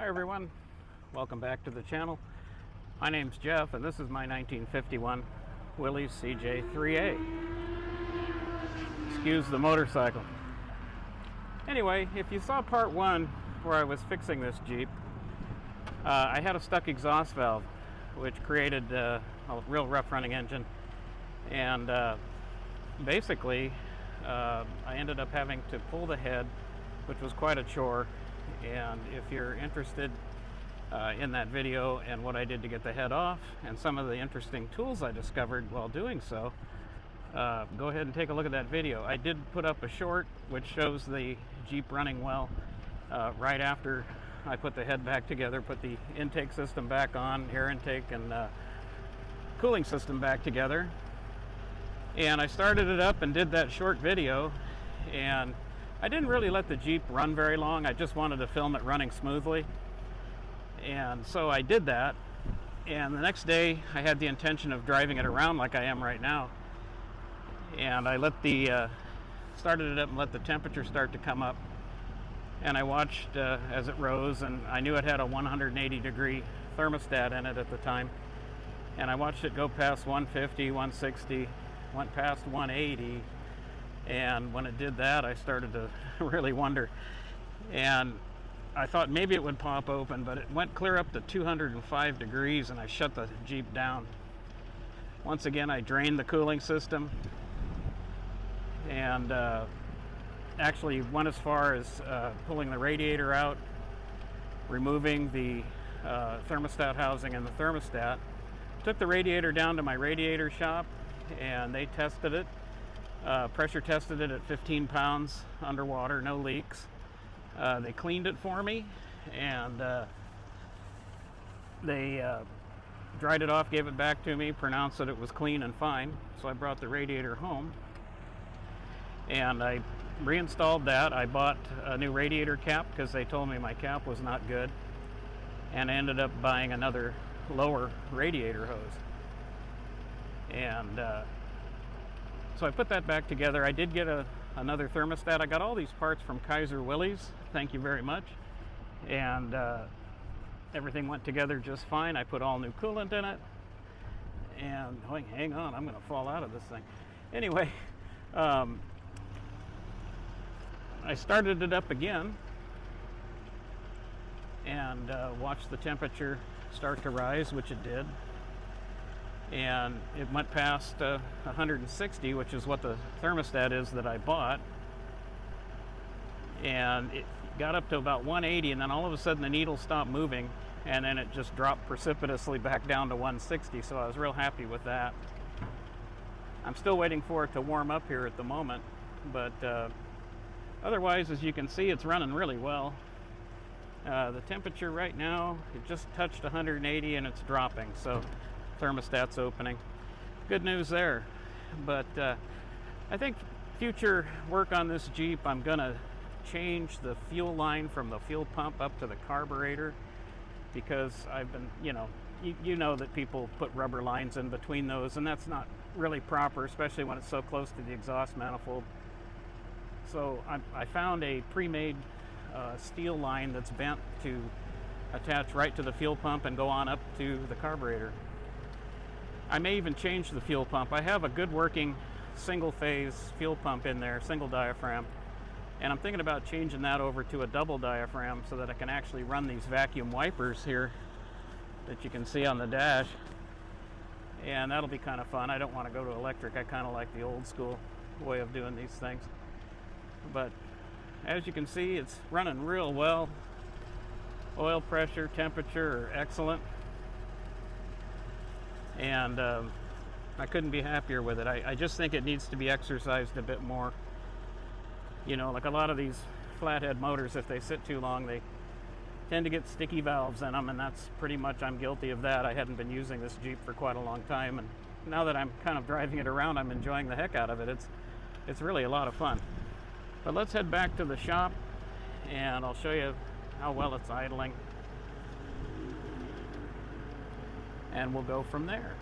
Hi everyone, welcome back to the channel. My name's Jeff and this is my 1951 Willys CJ3A. Excuse the motorcycle. Anyway, if you saw part one where I was fixing this Jeep, I had a stuck exhaust valve which created a real rough running engine, and basically I ended up having to pull the head, which was quite a chore. And if you're interested in that video and what I did to get the head off and some of the interesting tools I discovered while doing so, go ahead and take a look at that video. I did put up a short which shows the Jeep running well right after I put the head back together, put the intake system back on, air intake and cooling system back together. And I started it up and did that short video, and I didn't really let the Jeep run very long. I just wanted to film it running smoothly. And so I did that. And the next day I had the intention of driving it around like I am right now. And I let started it up and let the temperature start to come up. And I watched as it rose, and I knew it had a 180-degree thermostat in it at the time. And I watched it go past 150, 160, went past 180. And when it did that, I started to really wonder. And I thought maybe it would pop open, but it went clear up to 205 degrees, and I shut the Jeep down. Once again, I drained the cooling system and actually went as far as pulling the radiator out, removing the thermostat housing and the thermostat. Took the radiator down to my radiator shop, and they tested it. Pressure tested it at 15 pounds underwater, no leaks. They cleaned it for me, and they dried it off, gave it back to me, pronounced that it was clean and fine. So I brought the radiator home, and I reinstalled that. I bought a new radiator cap because they told me my cap was not good, and I ended up buying another lower radiator hose. And so I put that back together. I did get another thermostat. I got all these parts from Kaiser Willys. Thank you very much. And everything went together just fine. I put all new coolant in it. And hang on, I'm going to fall out of this thing. Anyway, I started it up again and watched the temperature start to rise, which it did. And it went past 160, which is what the thermostat is that I bought. And it got up to about 180, and then all of a sudden the needle stopped moving, and then it just dropped precipitously back down to 160, so I was real happy with that. I'm still waiting for it to warm up here at the moment, but otherwise, as you can see, it's running really well. The temperature right now, it just touched 180 and it's dropping, so thermostat's opening. Good news there. But I think future work on this Jeep, I'm gonna change the fuel line from the fuel pump up to the carburetor, because I've been, you know that people put rubber lines in between those, and that's not really proper, especially when it's so close to the exhaust manifold. So I found a pre-made steel line that's bent to attach right to the fuel pump and go on up to the carburetor. I may even change the fuel pump. I have a good working single phase fuel pump in there, single diaphragm, and I'm thinking about changing that over to a double diaphragm so that I can actually run these vacuum wipers here that you can see on the dash, and that'll be kind of fun. I don't want to go to electric. I kind of like the old school way of doing these things. But as you can see, it's running real well. Oil pressure, temperature are excellent. And I couldn't be happier with it. I just think it needs to be exercised a bit more. Like a lot of these flathead motors, if they sit too long, they tend to get sticky valves in them, and that's pretty much, I'm guilty of that. I hadn't been using this Jeep for quite a long time, and now that I'm kind of driving it around, I'm enjoying the heck out of it. It's really a lot of fun. But let's head back to the shop, and I'll show you how well it's idling. And we'll go from there.